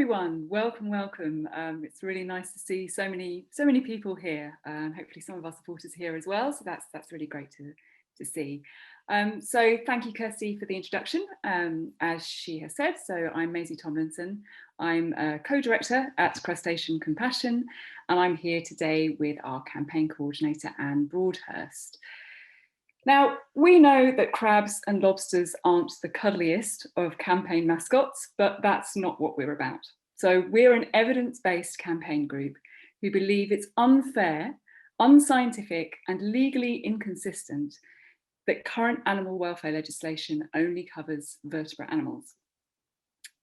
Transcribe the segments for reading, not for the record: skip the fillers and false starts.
everyone, welcome. It's really nice to see so many people here. Hopefully some of our supporters here as well, so that's really great to see. So thank you, Kirsty, for the introduction. As she has said, so I'm Maisie Tomlinson. I'm a co-director at Crustacean Compassion, and I'm here today with our campaign coordinator, Anne Broadhurst. Now, we know that crabs and lobsters aren't the cuddliest of campaign mascots, but that's not what we're about. So we're an evidence-based campaign group who believe it's unfair, unscientific, and legally inconsistent that current animal welfare legislation only covers vertebrate animals.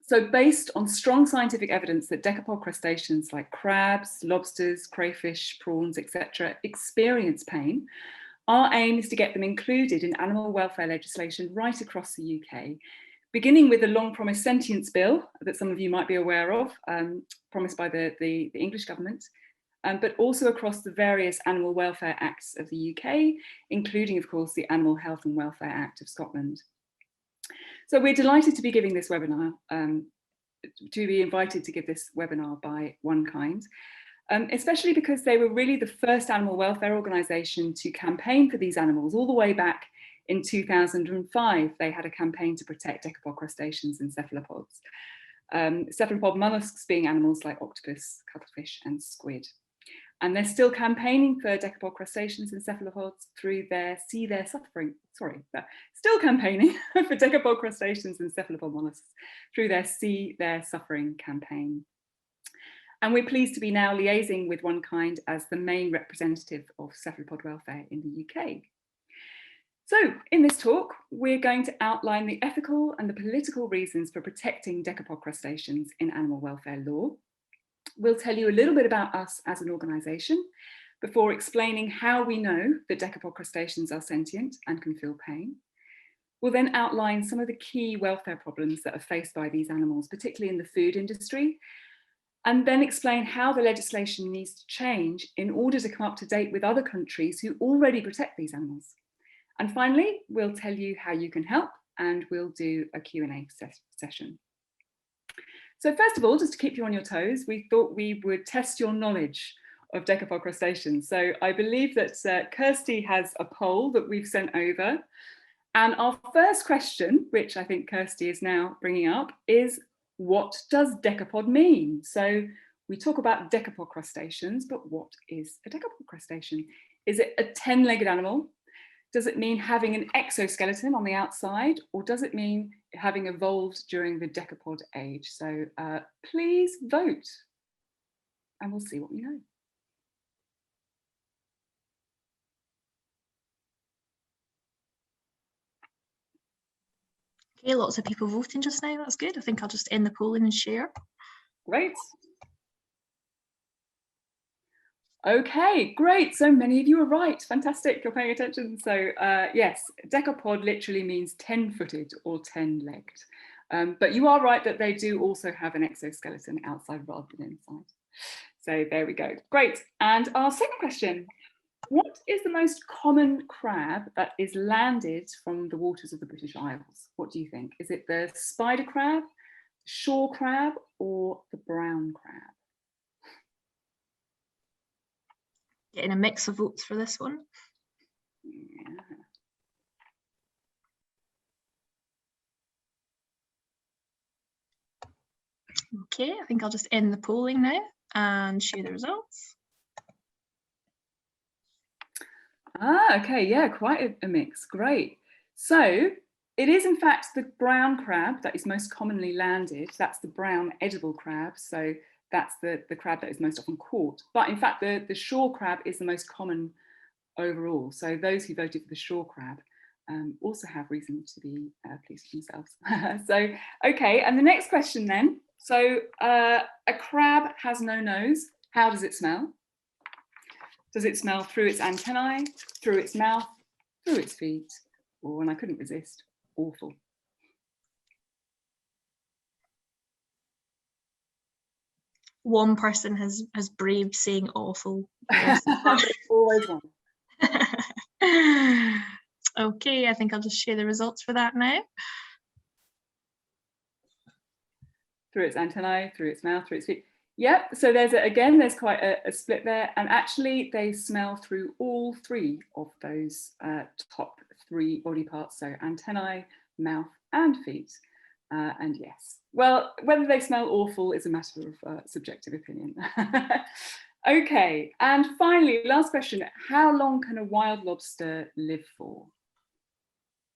So based on strong scientific evidence that decapod crustaceans like crabs, lobsters, crayfish, prawns, etc. experience pain, our aim is to get them included in animal welfare legislation right across the UK, beginning with the long-promised sentience bill that some of you might be aware of, promised by the English government, but also across the various animal welfare acts of the UK, including, of course, the Animal Health and Welfare Act of Scotland. So we're delighted to be giving this webinar, to be invited to give this webinar by OneKind. Especially because they were really the first animal welfare organisation to campaign for these animals all the way back in 2005. They had a campaign to protect decapod crustaceans and cephalopods. Cephalopod molluscs being animals like octopus, cuttlefish and squid. And they're still campaigning for decapod crustaceans and cephalopods through their still campaigning for decapod crustaceans and cephalopod molluscs through their See Their Suffering campaign. And we're pleased to be now liaising with OneKind as the main representative of cephalopod welfare in the UK. So in this talk, we're going to outline the ethical and the political reasons for protecting decapod crustaceans in animal welfare law. We'll tell you a little bit about us as an organisation before explaining how we know that decapod crustaceans are sentient and can feel pain. We'll then outline some of the key welfare problems that are faced by these animals, particularly in the food industry, and then explain how the legislation needs to change in order to come up to date with other countries who already protect these animals. And finally, we'll tell you how you can help, and we'll do a Q&A session. So first of all, just to keep you on your toes, we thought we would test your knowledge of decapod crustaceans. So I believe that Kirsty has a poll that we've sent over. And our first question, which I think Kirsty is now bringing up, is what does decapod mean? So we talk about decapod crustaceans, but what is a decapod crustacean? Is it a 10-legged animal? Does it mean having an exoskeleton on the outside, or does it mean having evolved during the decapod age? So please vote and we'll see what we know. Okay, lots of people voting just now, that's good. I think I'll just end the polling and share. Great. Okay, great. So many of you are right. Fantastic, you're paying attention. So yes, decapod literally means 10-footed or 10-legged. But you are right that they do also have an exoskeleton outside rather than inside. So there we go. Great. And our second question. What is the most common crab that is landed from the waters of the British Isles? What do you think? Is it the spider crab, shore crab, or the brown crab? Getting a mix of votes for this one. Yeah. Okay, I think I'll just end the polling now and share the results. Okay, yeah, quite a mix, great. So it is in fact the brown crab that is most commonly landed. That's the brown edible crab, so that's the crab that is most often caught. But in fact, the shore crab is the most common overall. So those who voted for the shore crab also have reason to be pleased with themselves. So, okay, and the next question then. So a crab has no nose. How does it smell? Does it smell through its antennae, through its mouth, through its feet, or, and I couldn't resist, awful? One person has braved saying awful. Always one. Okay, I think I'll just share the results for that now. through its antennae, through its mouth, through its feet. Yep, so there's quite a split there, and actually they smell through all three of those top three body parts, so antennae, mouth and feet. And yes, well, whether they smell awful is a matter of subjective opinion. Okay, and finally, last question, how long can a wild lobster live for?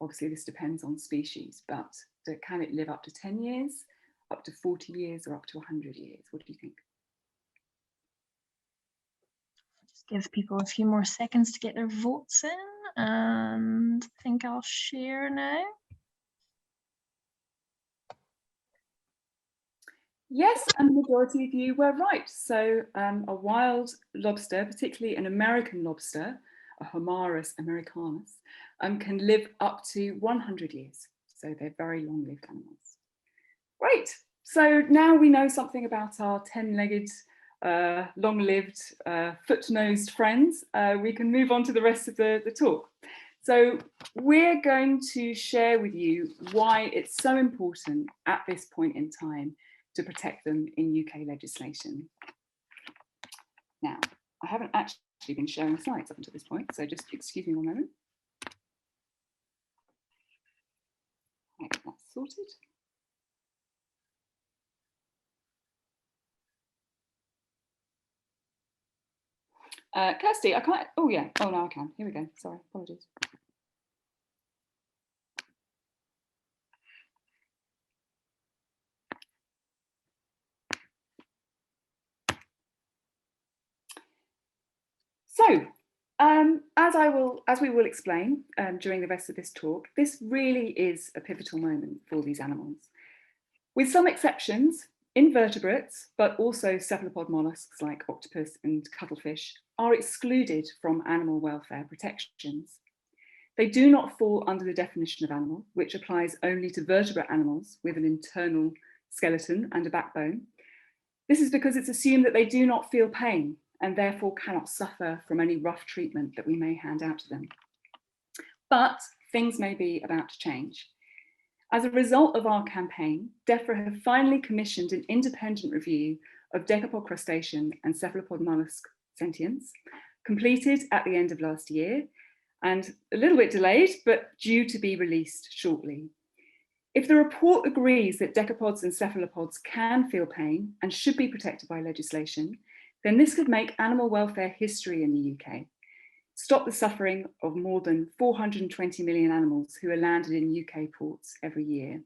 Obviously this depends on species, but can it live up to 10 years, up to 40 years, or up to 100 years? What do you think? Just give people a few more seconds to get their votes in, and I think I'll share now. Yes, and the majority of you were right. So a wild lobster, particularly an American lobster, a Homarus americanus, can live up to 100 years. So they're very long-lived animals. Great. So now we know something about our 10-legged, long-lived, foot-nosed friends. We can move on to the rest of the talk. So we're going to share with you why it's so important at this point in time to protect them in UK legislation. Now, I haven't actually been sharing slides up until this point, so just excuse me one moment. Right, that's sorted. Kirsty, I can't, oh yeah, oh no I can, here we go, sorry, apologies. So, as we will explain during the rest of this talk, this really is a pivotal moment for these animals. With some exceptions, invertebrates, but also cephalopod mollusks like octopus and cuttlefish are excluded from animal welfare protections. They do not fall under the definition of animal, which applies only to vertebrate animals with an internal skeleton and a backbone. This is because it's assumed that they do not feel pain and therefore cannot suffer from any rough treatment that we may hand out to them. But things may be about to change. As a result of our campaign, DEFRA have finally commissioned an independent review of decapod crustacean and cephalopod mollusk sentience, completed at the end of last year, and a little bit delayed, but due to be released shortly. If the report agrees that decapods and cephalopods can feel pain and should be protected by legislation, then this could make animal welfare history in the UK, stop the suffering of more than 420 million animals who are landed in UK ports every year.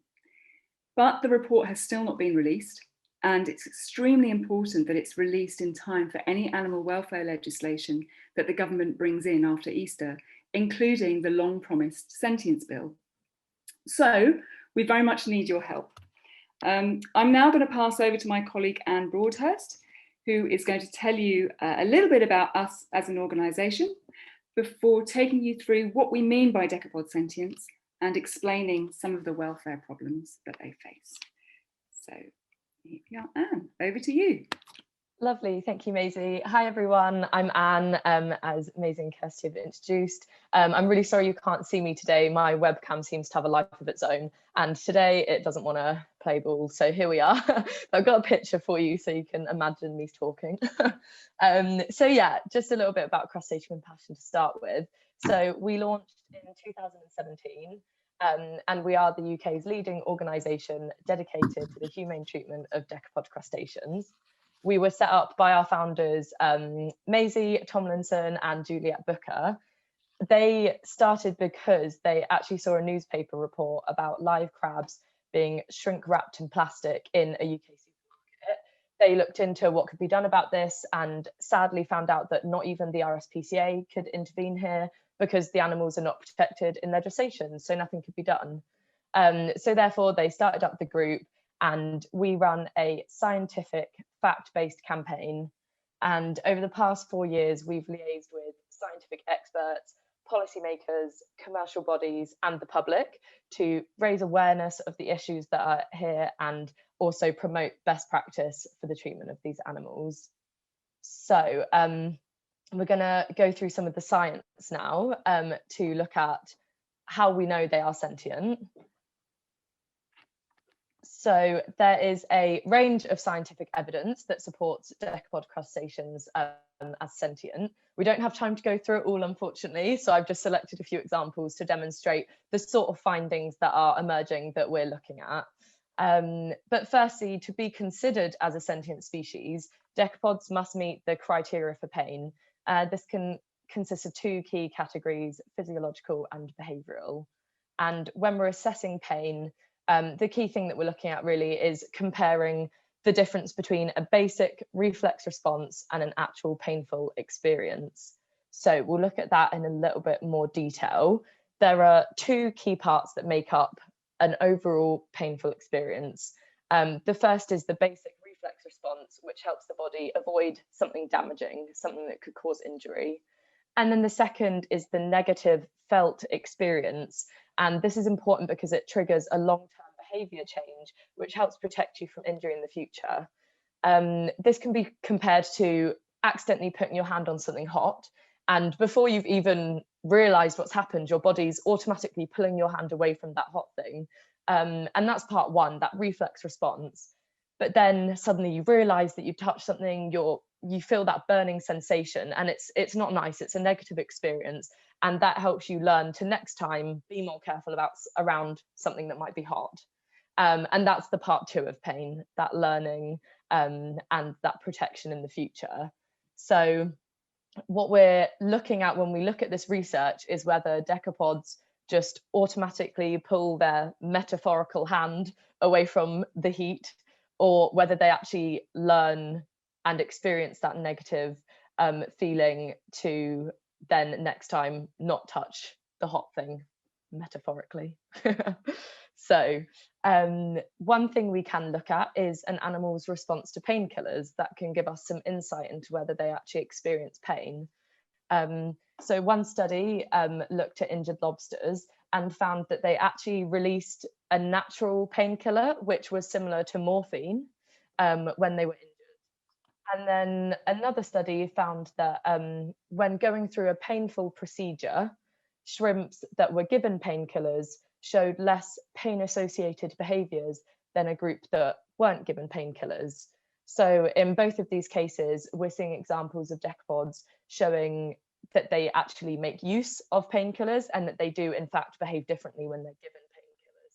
But the report has still not been released, and it's extremely important that it's released in time for any animal welfare legislation that the government brings in after Easter, including the long-promised sentience bill. So we very much need your help. I'm now going to pass over to my colleague Anne Broadhurst, who is going to tell you a little bit about us as an organisation before taking you through what we mean by decapod sentience and explaining some of the welfare problems that they face. So here we are, Anne, over to you. Lovely, thank you, Maisie. Hi everyone, I'm Anne, as Maisie and Kirsty have introduced. I'm really sorry you can't see me today. My webcam seems to have a life of its own, and today it doesn't want to play ball, so here we are. I've got a picture for you so you can imagine me talking. So yeah, just a little bit about Crustacean Compassion to start with. So we launched in 2017, and we are the UK's leading organisation dedicated to the humane treatment of decapod crustaceans. We were set up by our founders, Maisie Tomlinson and Juliet Booker. They started because they actually saw a newspaper report about live crabs being shrink wrapped in plastic in a UK supermarket. They looked into what could be done about this and sadly found out that not even the RSPCA could intervene here because the animals are not protected in legislation, so nothing could be done. So therefore they started up the group, and we run a scientific, fact-based campaign. And over the past 4 years, we've liaised with scientific experts, policymakers, commercial bodies, and the public to raise awareness of the issues that are here and also promote best practice for the treatment of these animals. So we're going to go through some of the science now to look at how we know they are sentient. So there is a range of scientific evidence that supports decapod crustaceans as sentient. We don't have time to go through it all, unfortunately, so I've just selected a few examples to demonstrate the sort of findings that are emerging that we're looking at. But firstly, to be considered as a sentient species, decapods must meet the criteria for pain. This can consist of two key categories, physiological and behavioural. And when we're assessing pain, the key thing that we're looking at really is comparing the difference between a basic reflex response and an actual painful experience. So we'll look at that in a little bit more detail. There are two key parts that make up an overall painful experience. The first is the basic reflex response, which helps the body avoid something damaging, something that could cause injury. And then the second is the negative felt experience. And this is important because it triggers a long-term behavior change, which helps protect you from injury in the future. This can be compared to accidentally putting your hand on something hot. And before you've even realized what's happened, your body's automatically pulling your hand away from that hot thing. And that's part one, that reflex response. But then suddenly you realize that you've touched something, you feel that burning sensation, and it's not nice, it's a negative experience. And that helps you learn to next time be more careful around something that might be hot. And that's the part two of pain, that learning and that protection in the future. So what we're looking at when we look at this research is whether decapods just automatically pull their metaphorical hand away from the heat, or whether they actually learn and experience that negative feeling to then next time not touch the hot thing, metaphorically. So one thing we can look at is an animal's response to painkillers that can give us some insight into whether they actually experience pain. So one study looked at injured lobsters and found that they actually released a natural painkiller, which was similar to morphine when they were injured. And then another study found that when going through a painful procedure, shrimps that were given painkillers showed less pain-associated behaviours than a group that weren't given painkillers. So in both of these cases, we're seeing examples of decapods showing that they actually make use of painkillers and that they do in fact behave differently when they're given painkillers.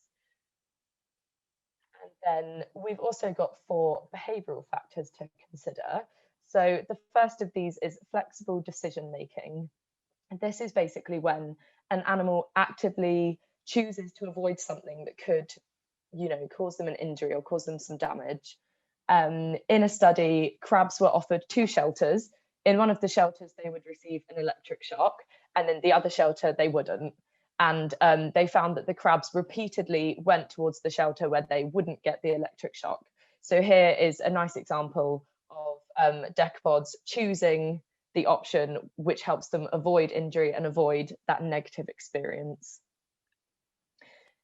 And then we've also got 4 behavioural factors to consider. So the first of these is flexible decision making. And this is basically when an animal actively chooses to avoid something that could, cause them an injury or cause them some damage. In a study, crabs were offered 2 shelters. In one of the shelters, they would receive an electric shock, and in the other shelter, they wouldn't. And they found that the crabs repeatedly went towards the shelter where they wouldn't get the electric shock. So here is a nice example of decapods choosing the option which helps them avoid injury and avoid that negative experience.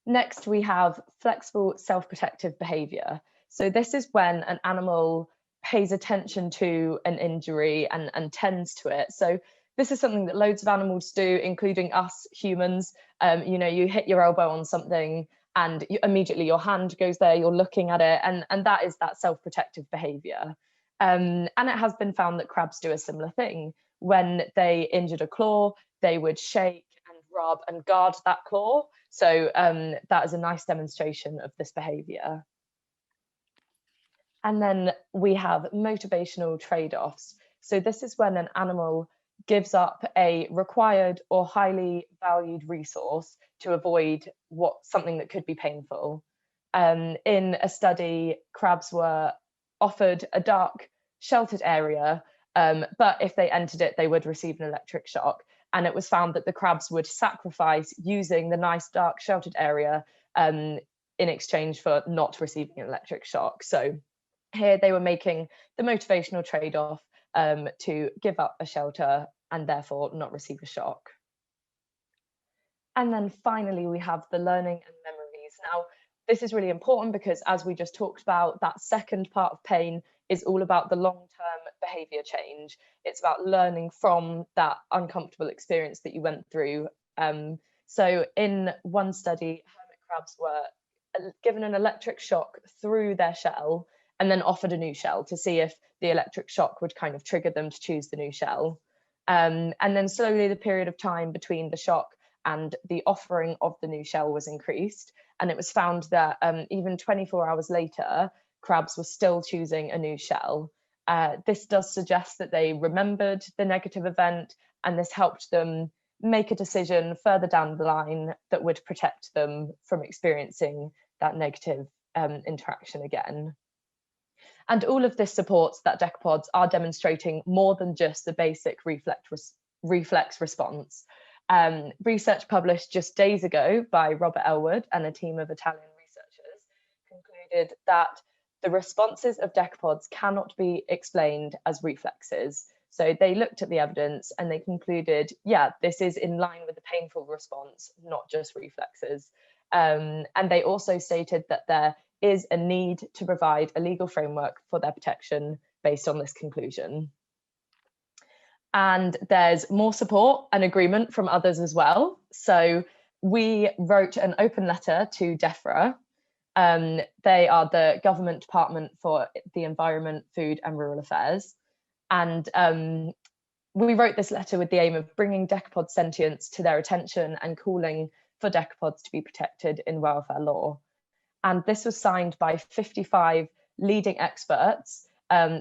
Next, we have flexible self-protective behavior. So this is when an animal pays attention to an injury and tends to it. So this is something that loads of animals do, including us humans. You hit your elbow on something and immediately your hand goes there, you're looking at it, and that is that self-protective behavior. And it has been found that crabs do a similar thing. When they injured a claw, they would shake and rub and guard that claw. So that is a nice demonstration of this behavior. And then we have motivational trade-offs. So this is when an animal gives up a required or highly valued resource to avoid something that could be painful. In a study, crabs were offered a dark, sheltered area, but if they entered it, they would receive an electric shock. And it was found that the crabs would sacrifice using the nice, dark, sheltered area in exchange for not receiving an electric shock. So here they were making the motivational trade-off to give up a shelter and therefore not receive a shock. And then finally, we have the learning and memories. Now, this is really important because, as we just talked about, that second part of pain is all about the long-term behavior change. It's about learning from that uncomfortable experience that you went through. So in one study, hermit crabs were given an electric shock through their shell and then offered a new shell to see if the electric shock would kind of trigger them to choose the new shell. And then slowly the period of time between the shock and the offering of the new shell was increased. And it was found that even 24 hours later, crabs were still choosing a new shell. This does suggest that they remembered the negative event, and this helped them make a decision further down the line that would protect them from experiencing that negative interaction again. And all of this supports that decapods are demonstrating more than just the basic reflex response. Research published just days ago by Robert Elwood and a team of Italian researchers concluded that the responses of decapods cannot be explained as reflexes. So they looked at the evidence and they concluded, yeah, this is in line with the painful response, not just reflexes. And they also stated that there is a need to provide a legal framework for their protection based on this conclusion. And there's more support and agreement from others as well. So we wrote an open letter to DEFRA. They are the Government Department for the Environment, Food and Rural Affairs. And we wrote this letter with the aim of bringing decapod sentience to their attention and calling for decapods to be protected in welfare law. And this was signed by 55 leading experts,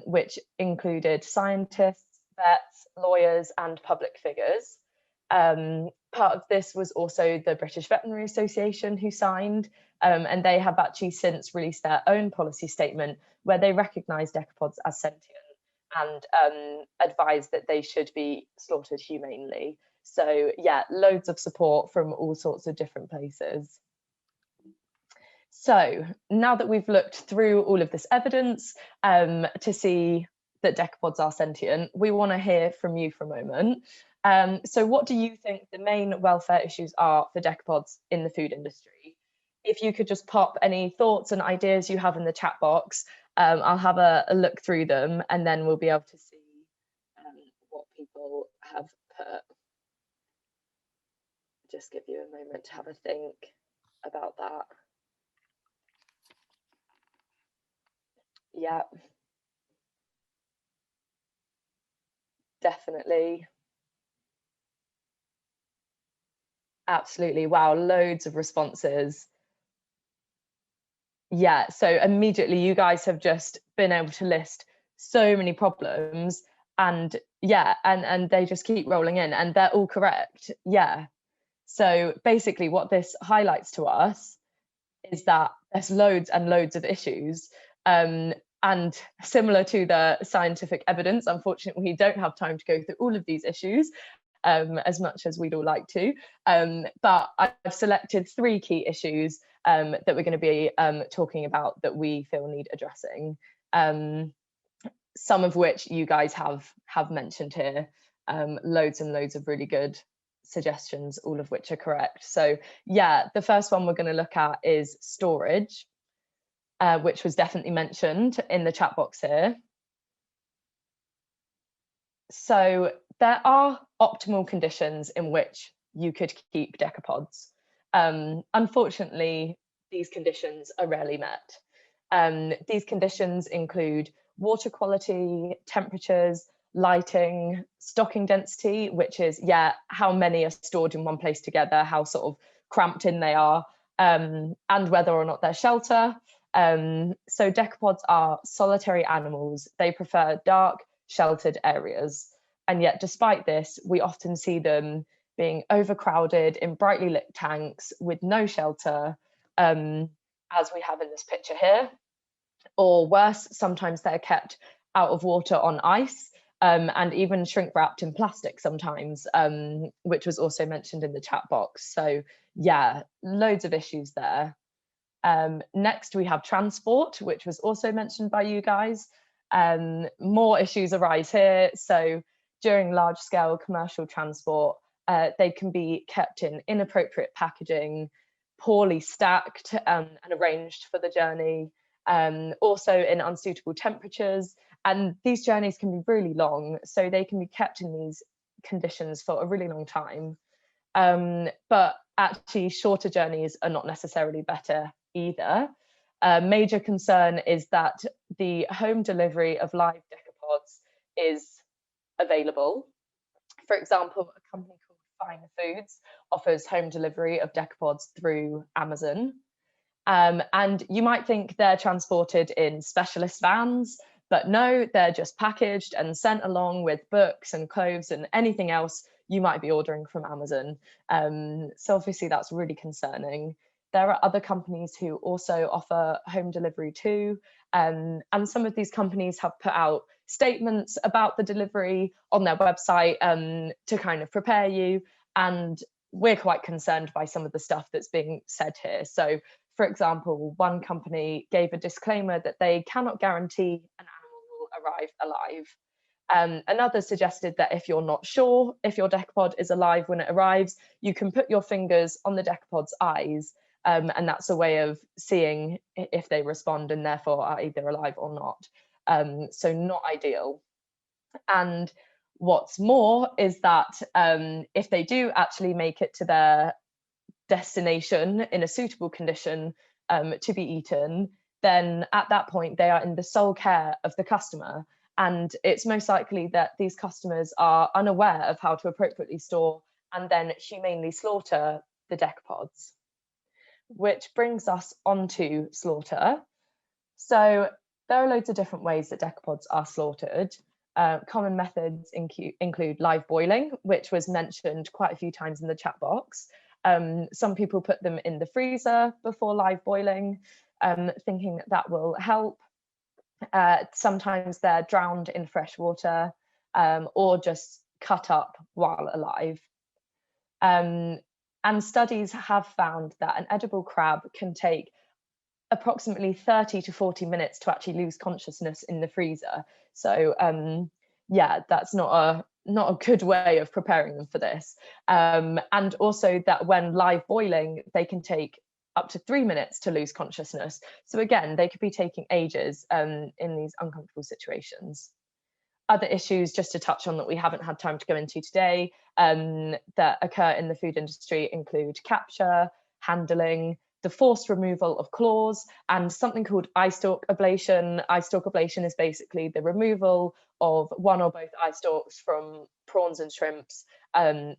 which included scientists, vets, lawyers, and public figures. Part of this was also the British Veterinary Association who signed, and they have actually since released their own policy statement where they recognise decapods as sentient and advise that they should be slaughtered humanely. So yeah, loads of support from all sorts of different places. So now that we've looked through all of this evidence to see that decapods are sentient, we want to hear from you for a moment. So what do you think the main welfare issues are for decapods in the food industry? If you could just pop any thoughts and ideas you have in the chat box, I'll have a look through them and then we'll be able to see what people have put. Just give you a moment to have a think about that. Yeah, definitely. Absolutely. Wow, loads of responses. Yeah, so immediately you guys have just been able to list so many problems, and yeah, and they just keep rolling in and they're all correct. Yeah. So basically what this highlights to us is that there's loads and loads of issues. And similar to the scientific evidence, unfortunately, we don't have time to go through all of these issues as much as we'd all like to. But I've selected 3 key issues that we're going to be talking about that we feel need addressing. Some of which you guys have mentioned here. Loads and loads of really good suggestions, all of which are correct. So yeah, the first one we're going to look at is storage, which was definitely mentioned in the chat box here. So there are optimal conditions in which you could keep decapods. Unfortunately, these conditions are rarely met. These conditions include water quality, temperatures, lighting, stocking density, which is, yeah, how many are stored in one place together, how sort of cramped in they are, and whether or not they're shelter. So decapods are solitary animals. They prefer dark, sheltered areas. And yet, despite this, we often see them being overcrowded in brightly lit tanks with no shelter, as we have in this picture here. Or worse, sometimes they're kept out of water on ice, and even shrink wrapped in plastic sometimes, which was also mentioned in the chat box. So yeah, loads of issues there. Next, we have transport, which was also mentioned by you guys. More issues arise here. So during large scale commercial transport, they can be kept in inappropriate packaging, poorly stacked and arranged for the journey, also in unsuitable temperatures. And these journeys can be really long, so they can be kept in these conditions for a really long time. But actually, shorter journeys are not necessarily better either. A major concern is that the home delivery of live decapods is available. For example, a company called Fine Foods offers home delivery of decapods through Amazon. And you might think they're transported in specialist vans, but no, they're just packaged and sent along with books and clothes and anything else you might be ordering from Amazon. So obviously that's really concerning. There are other companies who also offer home delivery too. And some of these companies have put out statements about the delivery on their website to kind of prepare you. And we're quite concerned by some of the stuff that's being said here. So for example, one company gave a disclaimer that they cannot guarantee an animal will arrive alive. Another suggested that if you're not sure if your decapod is alive when it arrives, you can put your fingers on the decapod's eyes, and that's a way of seeing if they respond and therefore are either alive or not. So not ideal. And what's more is that if they do actually make it to their destination in a suitable condition to be eaten, then at that point they are in the sole care of the customer. And it's most likely that these customers are unaware of how to appropriately store and then humanely slaughter the decapods. Which brings us onto slaughter. So there are loads of different ways that decapods are slaughtered. Common methods include live boiling, which was mentioned quite a few times in the chat box. Some people put them in the freezer before live boiling, thinking that will help. Sometimes they're drowned in fresh water or just cut up while alive. And studies have found that an edible crab can take approximately 30 to 40 minutes to actually lose consciousness in the freezer. So yeah, that's not a good way of preparing them for this. And also that when live boiling, they can take up to 3 minutes to lose consciousness. So again, they could be taking ages in these uncomfortable situations. Other issues just to touch on that we haven't had time to go into today that occur in the food industry include capture, handling, the forced removal of claws, and something called eye stalk ablation. Eye stalk ablation is basically the removal of one or both eye stalks from prawns and shrimps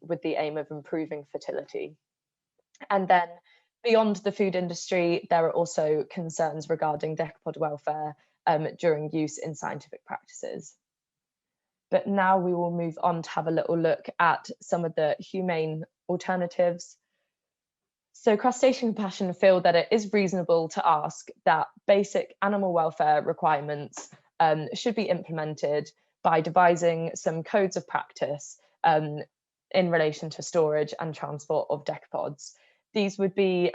with the aim of improving fertility. And then beyond the food industry, there are also concerns regarding decapod welfare during use in scientific practices. But now we will move on to have a little look at some of the humane alternatives. So Crustacean Compassion feel that it is reasonable to ask that basic animal welfare requirements should be implemented by devising some codes of practice in relation to storage and transport of decapods. These would be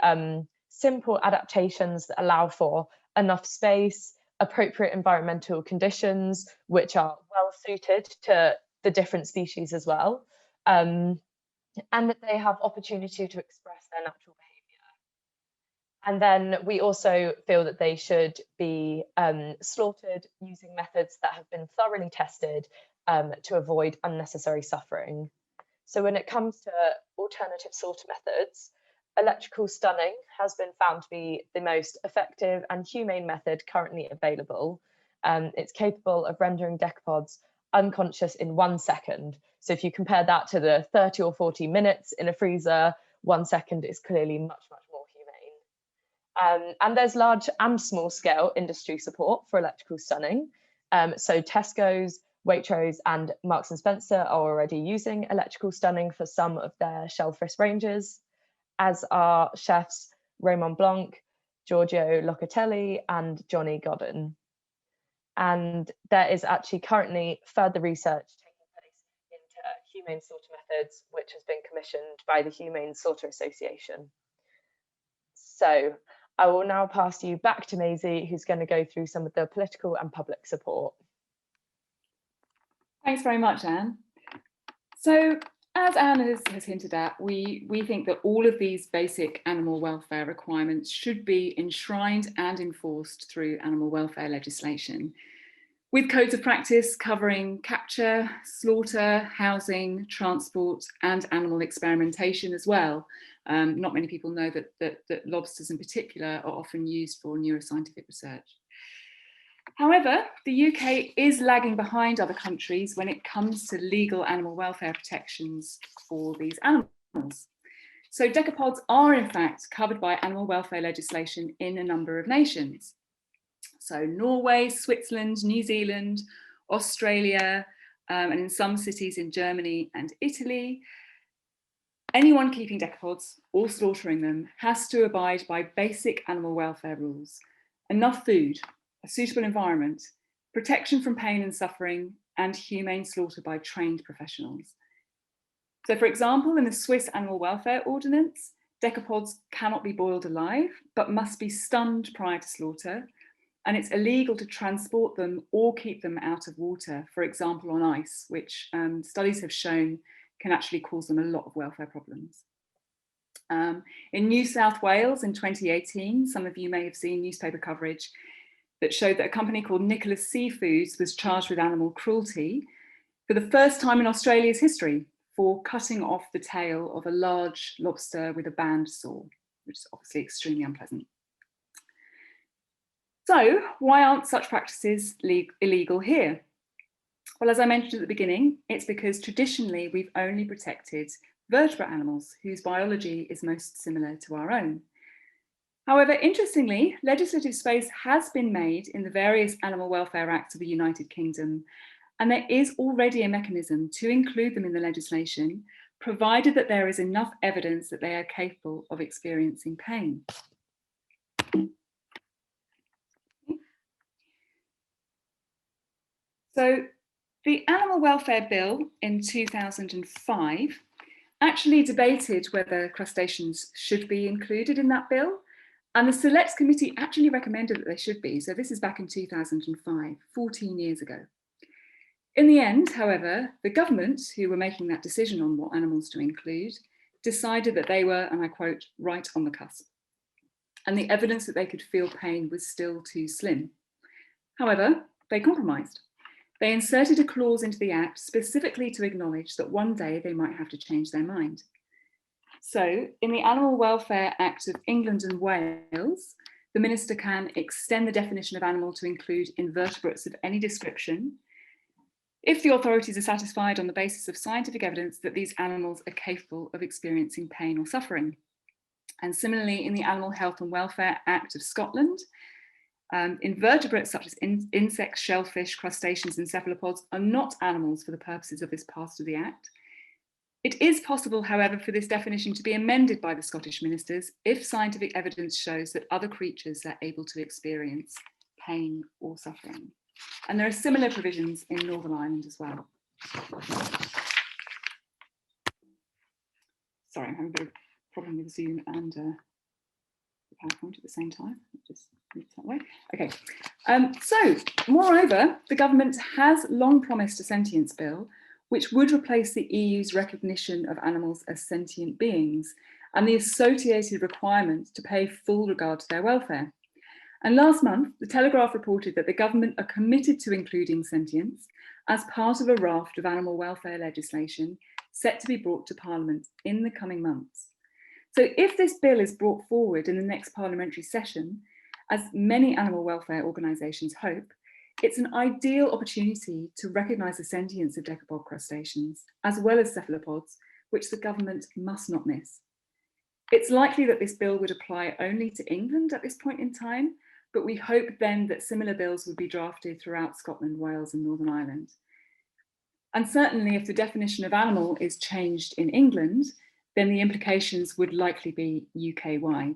simple adaptations that allow for enough space, appropriate environmental conditions, which are well suited to the different species as well, and that they have opportunity to express their natural behaviour. And then we also feel that they should be slaughtered using methods that have been thoroughly tested to avoid unnecessary suffering. So when it comes to alternative slaughter methods, electrical stunning has been found to be the most effective and humane method currently available. It's capable of rendering decapods unconscious in 1 second. So if you compare that to the 30 or 40 minutes in a freezer, 1 second is clearly much, much more humane. And there's large and small scale industry support for electrical stunning. So Tesco's, Waitrose and Marks and Spencer are already using electrical stunning for some of their shellfish ranges, as are chefs Raymond Blanc, Giorgio Locatelli and Johnny Godden. And there is actually currently further research taking place into humane slaughter methods, which has been commissioned by the Humane Slaughter Association. So I will now pass you back to Maisie, who's going to go through some of the political and public support. Thanks very much, Anne. So as Anne has hinted at, we think that all of these basic animal welfare requirements should be enshrined and enforced through animal welfare legislation. with codes of practice covering capture, slaughter, housing, transport, and animal experimentation as well. Not many people know that lobsters in particular are often used for neuroscientific research. However, the UK is lagging behind other countries when it comes to legal animal welfare protections for these animals. So decapods are in fact covered by animal welfare legislation in a number of nations. So Norway, Switzerland, New Zealand, Australia, and in some cities in Germany and Italy. Anyone keeping decapods or slaughtering them has to abide by basic animal welfare rules: enough food, a suitable environment, protection from pain and suffering, and humane slaughter by trained professionals. So for example, in the Swiss Animal Welfare Ordinance, decapods cannot be boiled alive, but must be stunned prior to slaughter. And it's illegal to transport them or keep them out of water, for example, on ice, which studies have shown can actually cause them a lot of welfare problems. In New South Wales in 2018, some of you may have seen newspaper coverage that showed that a company called Nicholas Seafoods was charged with animal cruelty for the first time in Australia's history for cutting off the tail of a large lobster with a band saw, which is obviously extremely unpleasant. So why aren't such practices illegal here? Well, as I mentioned at the beginning, it's because traditionally we've only protected vertebrate animals whose biology is most similar to our own. However, interestingly, legislative space has been made in the various Animal Welfare Acts of the United Kingdom, and there is already a mechanism to include them in the legislation, provided that there is enough evidence that they are capable of experiencing pain. So the Animal Welfare Bill in 2005 actually debated whether crustaceans should be included in that bill, and the Select Committee actually recommended that they should be. So this is back in 2005, 14 years ago. In the end, however, the government, who were making that decision on what animals to include, decided that they were, and I quote, right on the cusp. And the evidence that they could feel pain was still too slim. However, they compromised. They inserted a clause into the Act specifically to acknowledge that one day they might have to change their mind. So, in the Animal Welfare Act of England and Wales, the Minister can extend the definition of animal to include invertebrates of any description if the authorities are satisfied on the basis of scientific evidence that these animals are capable of experiencing pain or suffering. And similarly, in the Animal Health and Welfare Act of Scotland, invertebrates such as insects, shellfish, crustaceans, and cephalopods are not animals for the purposes of this part of the Act. It is possible, however, for this definition to be amended by the Scottish ministers if scientific evidence shows that other creatures are able to experience pain or suffering. And there are similar provisions in Northern Ireland as well. Sorry, I'm having a bit of a problem with Zoom and PowerPoint at the same time. Just move that way. Okay. So, moreover, the government has long promised a sentience bill, which would replace the EU's recognition of animals as sentient beings and the associated requirement to pay full regard to their welfare. And last month, the Telegraph reported that the government are committed to including sentience as part of a raft of animal welfare legislation set to be brought to Parliament in the coming months. So if this bill is brought forward in the next parliamentary session, as many animal welfare organisations hope, it's an ideal opportunity to recognise the sentience of decapod crustaceans, as well as cephalopods, which the government must not miss. It's likely that this bill would apply only to England at this point in time, but we hope then that similar bills would be drafted throughout Scotland, Wales, and Northern Ireland. And certainly if the definition of animal is changed in England, then the implications would likely be UK-wide.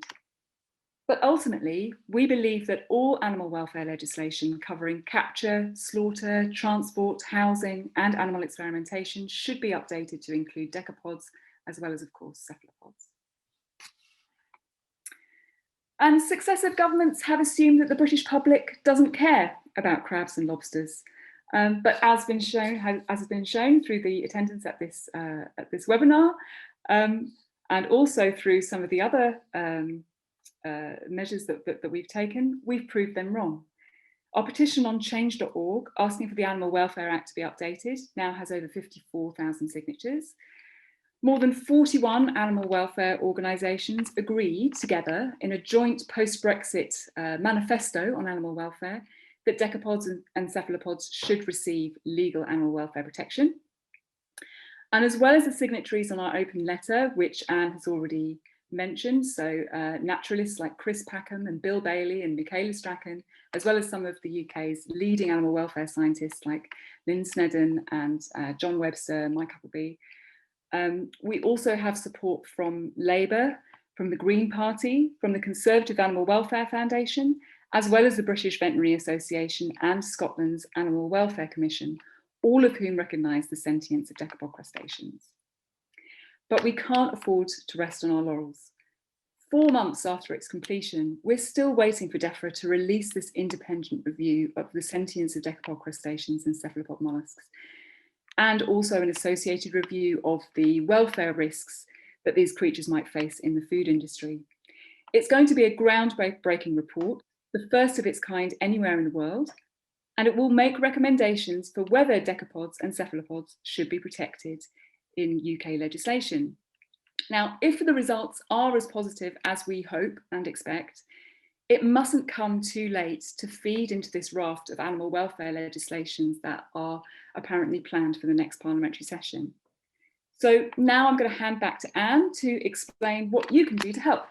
But ultimately, we believe that all animal welfare legislation covering capture, slaughter, transport, housing, and animal experimentation should be updated to include decapods, as well as, of course, cephalopods. And successive governments have assumed that the British public doesn't care about crabs and lobsters. But as has been shown through the attendance at this webinar, and also through some of the other measures that we've taken, we've proved them wrong. Our petition on change.org, asking for the Animal Welfare Act to be updated, now has over 54,000 signatures. More than 41 animal welfare organisations agreed together in a joint post-Brexit manifesto on animal welfare that decapods and cephalopods should receive legal animal welfare protection. And as well as the signatories on our open letter, which Anne has already mentioned, so naturalists like Chris Packham and Bill Bailey and Michaela Strachan, as well as some of the UK's leading animal welfare scientists like Lynn Snedden and John Webster, Mike Appleby. We also have support from Labour, from the Green Party, from the Conservative Animal Welfare Foundation, as well as the British Veterinary Association and Scotland's Animal Welfare Commission, all of whom recognise the sentience of decapod crustaceans. But we can't afford to rest on our laurels. 4 months after its completion, we're still waiting for DEFRA to release this independent review of the sentience of decapod crustaceans and cephalopod molluscs, and also an associated review of the welfare risks that these creatures might face in the food industry. It's going to be a groundbreaking report, the first of its kind anywhere in the world, and it will make recommendations for whether decapods and cephalopods should be protected in UK legislation. Now, if the results are as positive as we hope and expect, it mustn't come too late to feed into this raft of animal welfare legislations that are apparently planned for the next parliamentary session. So now I'm going to hand back to Anne to explain what you can do to help.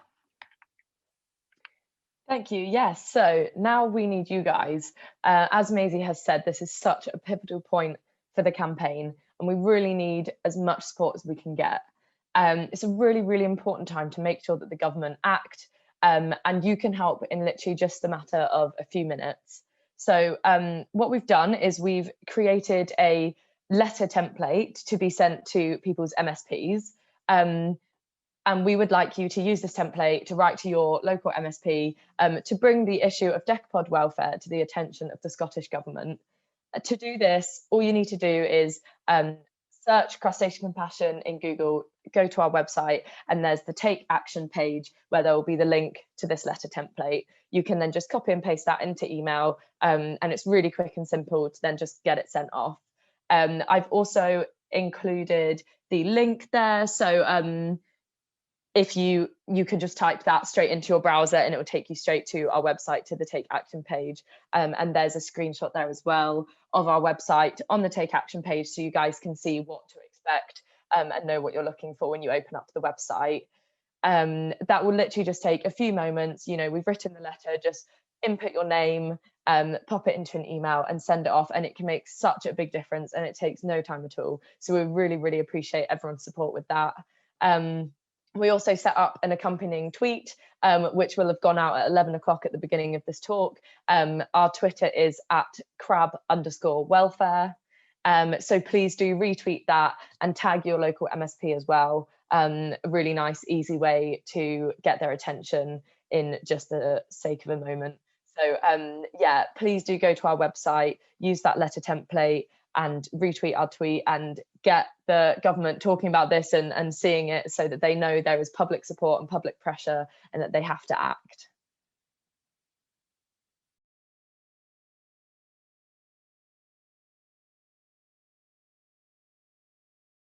Thank you. Yes, so now we need you guys. As Maisie has said, this is such a pivotal point for the campaign, and we really need as much support as we can get. It's a really, really important time to make sure that the government act, and you can help in literally just a matter of a few minutes. So what we've done is we've created a letter template to be sent to people's MSPs. And we would like you to use this template to write to your local MSP to bring the issue of decapod welfare to the attention of the Scottish Government. To do this, all you need to do is search Crustacean Compassion in Google, go to our website, and there's the Take Action page where there will be the link to this letter template. You can then just copy and paste that into email, and it's really quick and simple to then just get it sent off. I've also included the link there, so if you can just type that straight into your browser and it will take you straight to our website, to the Take Action page. And there's a screenshot there as well of our website on the Take Action page, so you guys can see what to expect and know what you're looking for when you open up the website. That will literally just take a few moments. You know, we've written the letter, just input your name, pop it into an email and send it off, and it can make such a big difference, and it takes no time at all. So we really, really appreciate everyone's support with that. We also set up an accompanying tweet, which will have gone out at 11 o'clock at the beginning of this talk. Our Twitter is @crab_welfare. So please do retweet that and tag your local MSP as well. A really nice, easy way to get their attention in just the sake of a moment. So yeah, please do go to our website, use that letter template, and retweet our tweet and get the government talking about this and seeing it, so that they know there is public support and public pressure and that they have to act.